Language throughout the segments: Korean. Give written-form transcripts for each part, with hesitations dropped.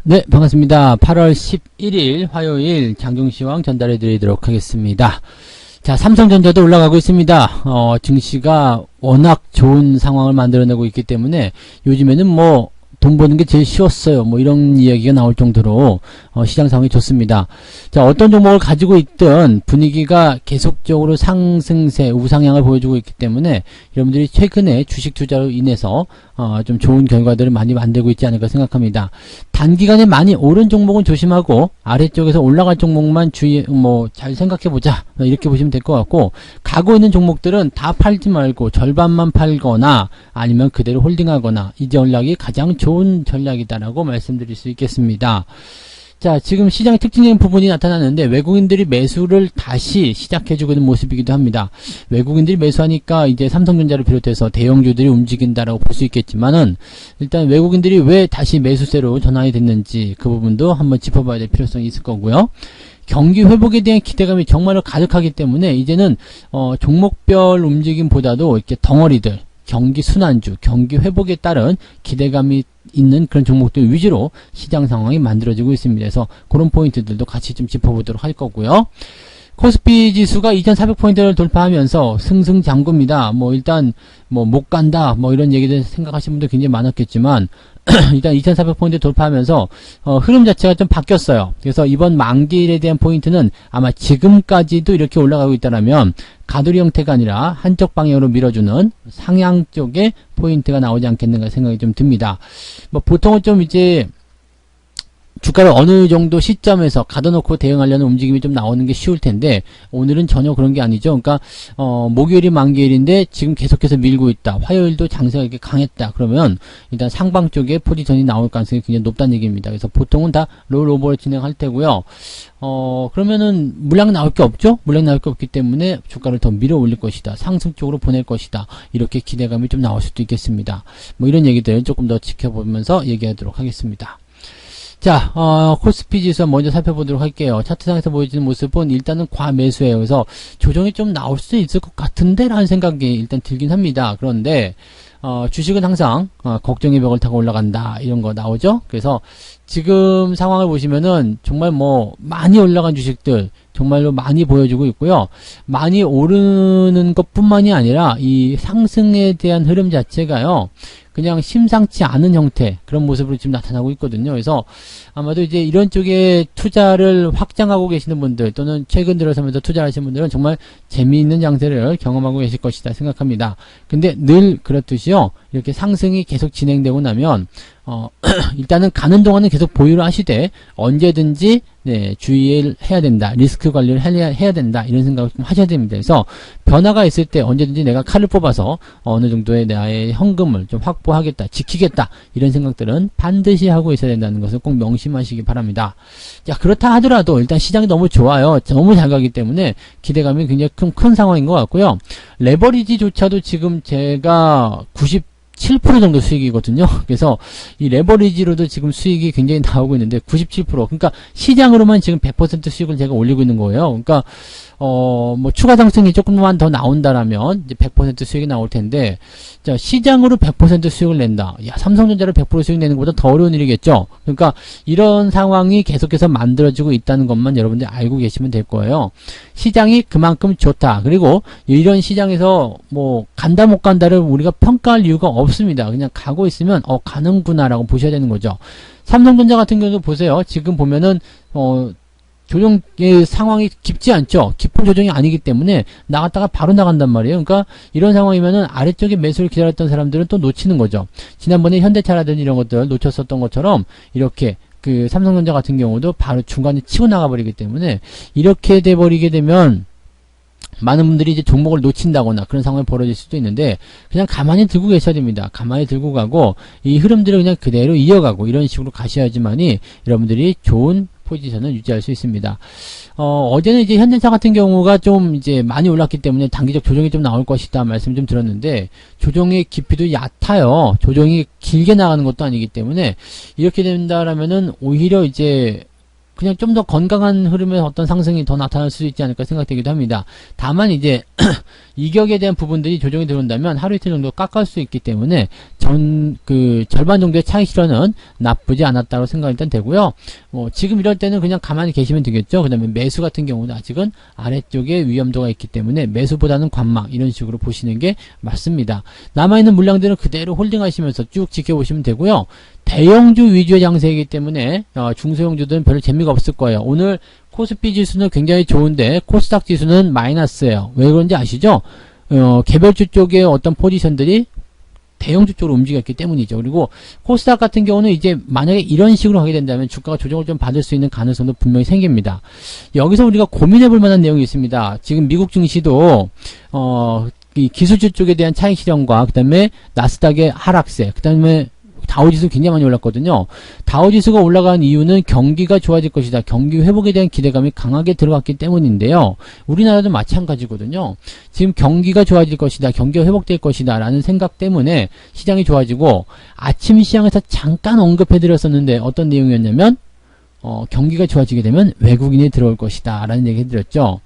네, 반갑습니다. 8월 11일 화요일 장중시황 전달해 드리도록 하겠습니다. 자, 삼성전자도 올라가고 있습니다. 증시가 워낙 좋은 상황을 만들어내고 있기 때문에 요즘에는 뭐 돈 버는 게 제일 쉬웠어요. 뭐 이런 이야기가 나올 정도로 시장 상황이 좋습니다. 자, 어떤 종목을 가지고 있든 분위기가 계속적으로 상승세, 우상향을 보여주고 있기 때문에 여러분들이 최근에 주식 투자로 인해서 좀 좋은 결과들을 많이 만들고 있지 않을까 생각합니다. 단기간에 많이 오른 종목은 조심하고 아래쪽에서 올라갈 종목만 잘 생각해보자, 이렇게 보시면 될 것 같고, 가고 있는 종목들은 다 팔지 말고 절반만 팔거나 아니면 그대로 홀딩하거나 이 전략이 가장 좋은 전략이다라고 말씀드릴 수 있겠습니다. 자, 지금 시장의 특징적인 부분이 나타나는데 외국인들이 매수를 다시 시작해주고 있는 모습이기도 합니다. 외국인들이 매수하니까 이제 삼성전자를 비롯해서 대형주들이 움직인다라고 볼 수 있겠지만은, 일단 외국인들이 왜 다시 매수세로 전환이 됐는지 그 부분도 한번 짚어봐야 될 필요성이 있을 거고요. 경기 회복에 대한 기대감이 정말로 가득하기 때문에 이제는 종목별 움직임보다도 이렇게 덩어리들, 경기 순환주, 경기 회복에 따른 기대감이 있는 그런 종목들 위주로 시장 상황이 만들어지고 있습니다. 그래서 그런 포인트들도 같이 좀 짚어보도록 할 거고요. 코스피 지수가 2400포인트를 돌파하면서 승승장구입니다. 일단 못 간다 이런 얘기들 생각하시는 분들 굉장히 많았겠지만 일단 2400포인트 돌파하면서 흐름 자체가 좀 바뀌었어요. 그래서 이번 만기일에 대한 포인트는 아마 지금까지도 이렇게 올라가고 있다라면 가두리 형태가 아니라 한쪽 방향으로 밀어주는 상향 쪽에 포인트가 나오지 않겠는가 생각이 좀 듭니다. 보통은 좀 이제 주가를 어느 정도 시점에서 가둬놓고 대응하려는 움직임이 좀 나오는 게 쉬울 텐데 오늘은 전혀 그런 게 아니죠. 그러니까 목요일이 만기일인데 지금 계속해서 밀고 있다. 화요일도 장세가 이렇게 강했다. 그러면 일단 상방 쪽에 포지션이 나올 가능성이 굉장히 높다는 얘기입니다. 그래서 보통은 다 롤오버를 진행할 테고요. 그러면은 물량 나올 게 없죠? 물량 나올 게 없기 때문에 주가를 더 밀어 올릴 것이다. 상승 쪽으로 보낼 것이다. 이렇게 기대감이 좀 나올 수도 있겠습니다. 이런 얘기들 조금 더 지켜보면서 얘기하도록 하겠습니다. 자, 코스피 지수 먼저 살펴보도록 할게요. 차트상에서 보여지는 모습은 일단은 과매수예요. 그래서 조정이 좀 나올 수 있을 것 같은데 라는 생각이 일단 들긴 합니다. 그런데 주식은 항상 걱정의 벽을 타고 올라간다 이런 거 나오죠. 그래서 지금 상황을 보시면은 정말 많이 올라간 주식들 정말로 많이 보여주고 있고요. 많이 오르는 것뿐만이 아니라 이 상승에 대한 흐름 자체가요, 그냥 심상치 않은 형태, 그런 모습으로 지금 나타나고 있거든요. 그래서 아마도 이제 이런 쪽에 투자를 확장하고 계시는 분들 또는 최근 들어서면서 투자하시는 분들은 정말 재미있는 장세를 경험하고 계실 것이다 생각합니다. 근데 늘 그렇듯이요, 이렇게 상승이 계속 진행되고 나면 일단은 가는 동안은 계속 보유를 하시되 언제든지 주의해야 된다. 리스크 관리를 해야 된다. 이런 생각을 좀 하셔야 됩니다. 그래서 변화가 있을 때 언제든지 내가 칼을 뽑아서 어느 정도의 나의 현금을 좀 확보하겠다, 지키겠다, 이런 생각들은 반드시 하고 있어야 된다는 것을 꼭 명심하시기 바랍니다. 자, 그렇다 하더라도 일단 시장이 너무 좋아요. 너무 잘 가기 때문에 기대감이 굉장히 큰 상황인 것 같고요. 레버리지조차도 지금 제가 7% 정도 수익이거든요. 그래서 이 레버리지로도 지금 수익이 굉장히 나오고 있는데 97%. 그러니까 시장으로만 지금 100% 수익을 제가 올리고 있는 거예요. 그러니까 추가 상승이 조금만 더 나온다라면 이제 100% 수익이 나올 텐데, 자, 시장으로 100% 수익을 낸다. 야, 삼성전자를 100% 수익 내는 것보다 더 어려운 일이겠죠. 그러니까 이런 상황이 계속해서 만들어지고 있다는 것만 여러분들 알고 계시면 될 거예요. 시장이 그만큼 좋다. 그리고 이런 시장에서 간다 못 간다를 우리가 평가할 이유가 없습니다. 그냥 가고 있으면 가는구나라고 보셔야 되는 거죠. 삼성전자 같은 경우도 보세요. 지금 보면은 조정의 상황이 깊지 않죠. 깊은 조정이 아니기 때문에 나갔다가 바로 나간단 말이에요. 그러니까 이런 상황이면은 아래쪽에 매수를 기다렸던 사람들은 또 놓치는 거죠. 지난번에 현대차라든지 이런 것들 놓쳤었던 것처럼 이렇게 그 삼성전자 같은 경우도 바로 중간에 치고 나가버리기 때문에 이렇게 돼버리게 되면 많은 분들이 이제 종목을 놓친다거나 그런 상황이 벌어질 수도 있는데, 그냥 가만히 들고 계셔야 됩니다. 가만히 들고 가고 이 흐름들을 그냥 그대로 이어가고 이런 식으로 가셔야지만이 여러분들이 좋은 포지션을 유지할 수 있습니다. 어제는 이제 현대차 같은 경우가 좀 이제 많이 올랐기 때문에 단기적 조정이 좀 나올 것이다 말씀 좀 드렸는데, 조정의 깊이도 얕아요. 조정이 길게 나가는 것도 아니기 때문에 이렇게 된다라면은 오히려 이제 그냥 좀 더 건강한 흐름의 어떤 상승이 더 나타날 수 있지 않을까 생각되기도 합니다. 다만 이제 이격에 대한 부분들이 조정이 들어온다면 하루 이틀 정도 깎을 수 있기 때문에 절반 정도의 차익 실현은 나쁘지 않았다고 생각이 일단 되고요. 지금 이럴 때는 그냥 가만히 계시면 되겠죠. 그 다음에 매수 같은 경우는 아직은 아래쪽에 위험도가 있기 때문에 매수보다는 관망 이런 식으로 보시는 게 맞습니다. 남아있는 물량들은 그대로 홀딩하시면서 쭉 지켜보시면 되고요. 대형주 위주의 장세이기 때문에 중소형주들은 별로 재미가 없을 거예요. 오늘 코스피 지수는 굉장히 좋은데 코스닥 지수는 마이너스예요. 왜 그런지 아시죠? 개별주 쪽의 어떤 포지션들이 대형주 쪽으로 움직였기 때문이죠. 그리고 코스닥 같은 경우는 이제 만약에 이런 식으로 하게 된다면 주가가 조정을 좀 받을 수 있는 가능성도 분명히 생깁니다. 여기서 우리가 고민해 볼 만한 내용이 있습니다. 지금 미국 증시도 이 기술주 쪽에 대한 차익 실현과 그 다음에 나스닥의 하락세, 그 다음에 다우지수 굉장히 많이 올랐거든요. 다우지수가 올라간 이유는 경기가 좋아질 것이다. 경기 회복에 대한 기대감이 강하게 들어갔기 때문인데요. 우리나라도 마찬가지거든요. 지금 경기가 좋아질 것이다. 경기가 회복될 것이다. 라는 생각 때문에 시장이 좋아지고 아침 시장에서 잠깐 언급해 드렸었는데 어떤 내용이었냐면 경기가 좋아지게 되면 외국인이 들어올 것이다. 라는 얘기 해드렸죠.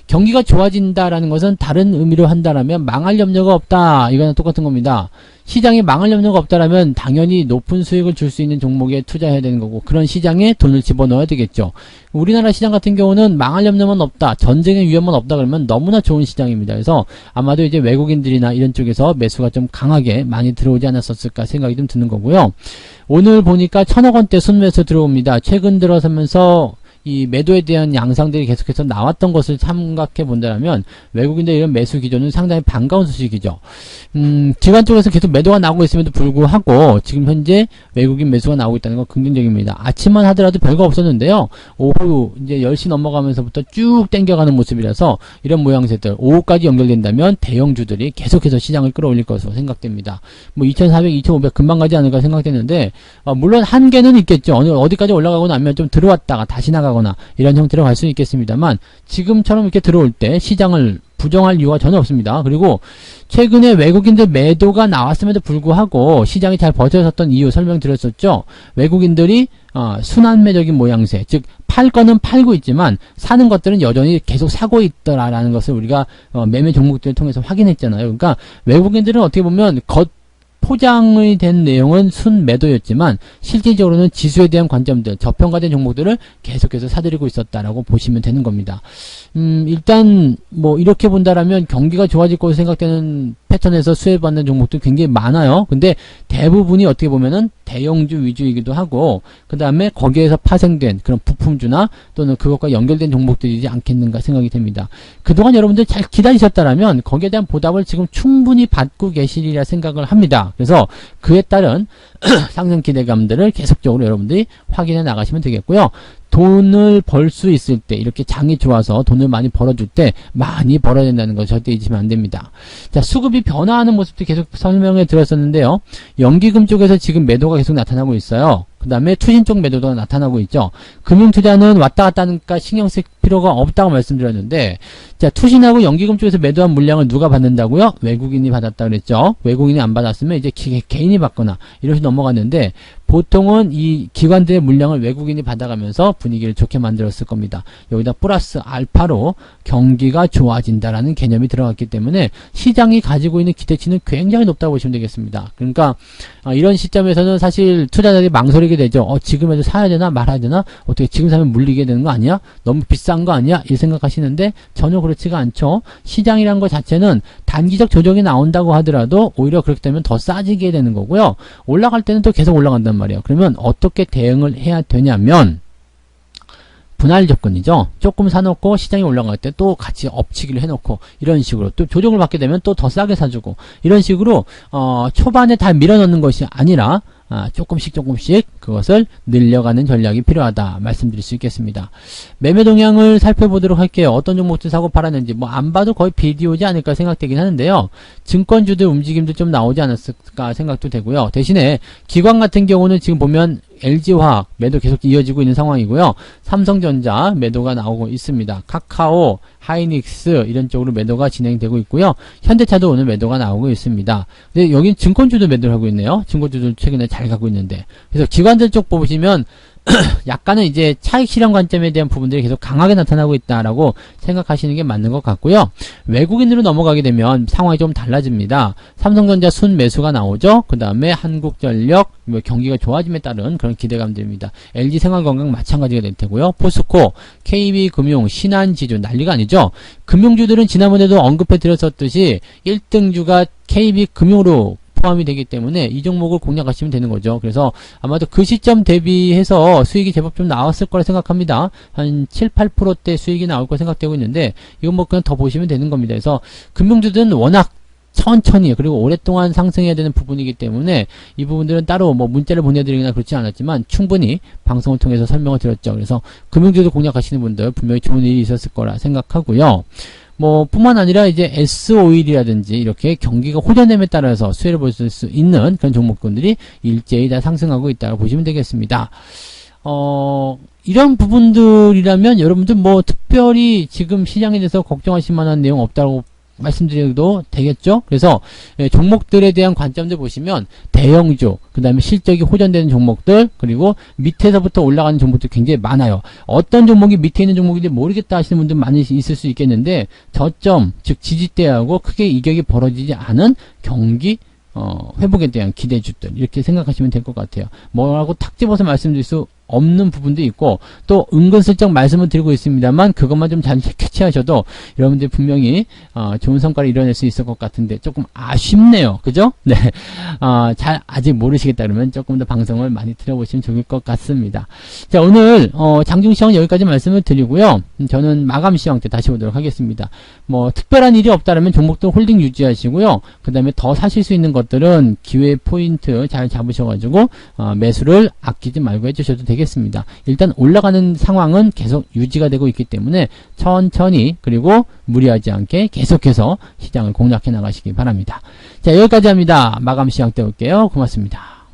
경기가 좋아진다라는 것은 다른 의미로 한다라면 망할 염려가 없다. 이거는 똑같은 겁니다. 시장에 망할 염려가 없다라면 당연히 높은 수익을 줄 수 있는 종목에 투자해야 되는 거고 그런 시장에 돈을 집어넣어야 되겠죠. 우리나라 시장 같은 경우는 망할 염려만 없다. 전쟁의 위험만 없다 그러면 너무나 좋은 시장입니다. 그래서 아마도 이제 외국인들이나 이런 쪽에서 매수가 좀 강하게 많이 들어오지 않았었을까 생각이 좀 드는 거고요. 오늘 보니까 1,000억 원대 순매수 들어옵니다. 최근 들어서면서 이 매도에 대한 양상들이 계속해서 나왔던 것을 참각해 본다면 외국인들 이런 매수 기조는 상당히 반가운 소식이죠. 기관 쪽에서 계속 매도가 나오고 있음에도 불구하고 지금 현재 외국인 매수가 나오고 있다는 건 긍정적입니다. 아침만 하더라도 별거 없었는데요. 오후 이제 10시 넘어가면서부터 쭉 땡겨가는 모습이라서 이런 모양새들 오후까지 연결된다면 대형주들이 계속해서 시장을 끌어올릴 것으로 생각됩니다. 뭐 2,400, 2,500 금방 가지 않을까 생각되는데 물론 한계는 있겠죠. 어디까지 올라가고 나면 좀 들어왔다가 다시 나가거나 이런 형태로 갈 수는 있겠습니다만 지금처럼 이렇게 들어올 때 시장을 부정할 이유가 전혀 없습니다. 그리고 최근에 외국인들 매도가 나왔음에도 불구하고 시장이 잘 버텨졌던 이유 설명드렸었죠. 외국인들이 순환매적인 모양새, 즉 팔 거는 팔고 있지만 사는 것들은 여전히 계속 사고 있더라라는 것을 우리가 매매 종목들을 통해서 확인했잖아요. 그러니까 외국인들은 어떻게 보면 포장이 된 내용은 순매도였지만 실질적으로는 지수에 대한 관점들, 저평가된 종목들을 계속해서 사들이고 있었다라고 보시면 되는 겁니다. 일단 뭐 이렇게 본다라면 경기가 좋아질 것으로 생각되는 패턴에서 수혜받는 종목도 굉장히 많아요. 근데 대부분이 어떻게 보면은 대형주 위주이기도 하고 그 다음에 거기에서 파생된 그런 부품주나 또는 그것과 연결된 종목들이지 않겠는가 생각이 됩니다. 그동안 여러분들 잘 기다리셨다라면 거기에 대한 보답을 지금 충분히 받고 계시리라 생각을 합니다. 그래서 그에 따른 상승 기대감들을 계속적으로 여러분들이 확인해 나가시면 되겠고요. 돈을 벌 수 있을 때 이렇게 장이 좋아서 돈을 많이 벌어줄 때 많이 벌어야 된다는 거 절대 잊으면 안 됩니다. 자, 수급이 변화하는 모습도 계속 설명해 드렸었는데요. 연기금 쪽에서 지금 매도가 계속 나타나고 있어요. 그 다음에 투신 쪽 매도가 나타나고 있죠. 금융투자는 왔다 갔다 하니까 신경 쓸 필요가 없다고 말씀드렸는데 자, 투신하고 연기금 쪽에서 매도한 물량을 누가 받는다고요? 외국인이 받았다 그랬죠. 외국인이 안 받았으면 이제 개인이 받거나 이렇게 넘어갔는데 보통은 이 기관들의 물량을 외국인이 받아가면서 분위기를 좋게 만들었을 겁니다. 여기다 플러스 알파로 경기가 좋아진다라는 개념이 들어갔기 때문에 시장이 가지고 있는 기대치는 굉장히 높다고 보시면 되겠습니다. 그러니까 이런 시점에서는 사실 투자자들이 망설이게 되죠. 지금에도 사야 되나 말아야 되나? 어떻게 지금 사면 물리게 되는 거 아니야? 너무 비싼 거 아니야? 이 생각하시는데 전혀 그렇지가 않죠. 시장이란 것 자체는 단기적 조정이 나온다고 하더라도 오히려 그렇게 되면 더 싸지게 되는 거고요. 올라갈 때는 또 계속 올라간단 말이에요. 그러면 어떻게 대응을 해야 되냐면 분할 접근이죠. 조금 사놓고 시장이 올라갈 때 또 같이 엎치기를 해놓고 이런 식으로 또 조정을 받게 되면 또 더 싸게 사주고 이런 식으로 초반에 다 밀어넣는 것이 아니라 조금씩 그것을 늘려가는 전략이 필요하다 말씀드릴 수 있겠습니다. 매매 동향을 살펴보도록 할게요. 어떤 종목들 사고 팔았는지 뭐 안 봐도 거의 비디오지 않을까 생각되긴 하는데요. 증권주들 움직임도 좀 나오지 않았을까 생각도 되고요. 대신에 기관 같은 경우는 지금 보면 LG화학 매도 계속 이어지고 있는 상황이고요. 삼성전자 매도가 나오고 있습니다. 카카오, 하이닉스 이런 쪽으로 매도가 진행되고 있고요. 현대차도 오늘 매도가 나오고 있습니다. 근데 여긴 증권주도 매도를 하고 있네요. 증권주들 최근에 잘 가고 있는데. 그래서 기관들 쪽 보시면 약간은 이제 차익 실현 관점에 대한 부분들이 계속 강하게 나타나고 있다라고 생각하시는 게 맞는 것 같고요. 외국인으로 넘어가게 되면 상황이 좀 달라집니다. 삼성전자 순 매수가 나오죠. 그 다음에 한국전력, 뭐 경기가 좋아짐에 따른 그런 기대감들입니다. LG생활건강 마찬가지가 될 테고요. 포스코, KB금융, 신한지주 난리가 아니죠. 금융주들은 지난번에도 언급해 드렸었듯이 1등주가 KB금융으로 포함이 되기 때문에 이 종목을 공략하시면 되는 거죠. 그래서 아마도 그 시점 대비해서 수익이 제법 좀 나왔을 거라 생각합니다. 한 7, 8%대 수익이 나올 거 생각되고 있는데 이건 뭐 그냥 더 보시면 되는 겁니다. 그래서 금융주들은 워낙 천천히 그리고 오랫동안 상승해야 되는 부분이기 때문에 이 부분들은 따로 뭐 문자를 보내드리거나 그렇지 않았지만 충분히 방송을 통해서 설명을 드렸죠. 그래서 금융주도 공략하시는 분들 분명히 좋은 일이 있었을 거라 생각하고요. 뭐 뿐만 아니라 이제 S오일이라든지 이렇게 경기가 호전됨에 따라서 수혜를 볼 수 있는 그런 종목군들이 일제히 다 상승하고 있다고 보시면 되겠습니다. 이런 부분들이라면 여러분들 뭐 특별히 지금 시장에 대해서 걱정하실 만한 내용 없다고 말씀드려도 되겠죠? 그래서 종목들에 대한 관점들 보시면 대형주, 그 다음에 실적이 호전되는 종목들, 그리고 밑에서부터 올라가는 종목들 굉장히 많아요. 어떤 종목이 밑에 있는 종목인지 모르겠다 하시는 분들 많이 있을 수 있겠는데 저점, 즉 지지대하고 크게 이격이 벌어지지 않은 경기 회복에 대한 기대주들 이렇게 생각하시면 될 것 같아요. 뭐라고 탁 집어서 말씀드릴 수 없는 부분도 있고 또 은근슬쩍 말씀을 드리고 있습니다만 그것만 좀 잘 캐치하셔도 여러분들이 분명히 좋은 성과를 이뤄낼 수 있을 것 같은데 조금 아쉽네요. 그죠? 네. 잘 아직 모르시겠다 그러면 조금 더 방송을 많이 들어보시면 좋을 것 같습니다. 자, 오늘 장중시황은 여기까지 말씀을 드리고요. 저는 마감시황 때 다시 오도록 하겠습니다. 뭐 특별한 일이 없다면 종목들 홀딩 유지하시고요. 그 다음에 더 사실 수 있는 것들은 기회 포인트 잘 잡으셔가지고 매수를 아끼지 말고 해주셔도 되겠습니다. 일단 올라가는 상황은 계속 유지가 되고 있기 때문에 천천히 그리고 무리하지 않게 계속해서 시장을 공략해 나가시기 바랍니다. 자, 여기까지 합니다. 마감 시황 때 올게요. 고맙습니다.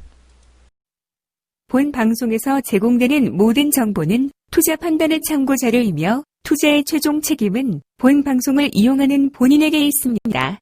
본 방송에서 제공되는 모든 정보는 투자 판단의 참고 자료이며 투자의 최종 책임은 본 방송을 이용하는 본인에게 있습니다.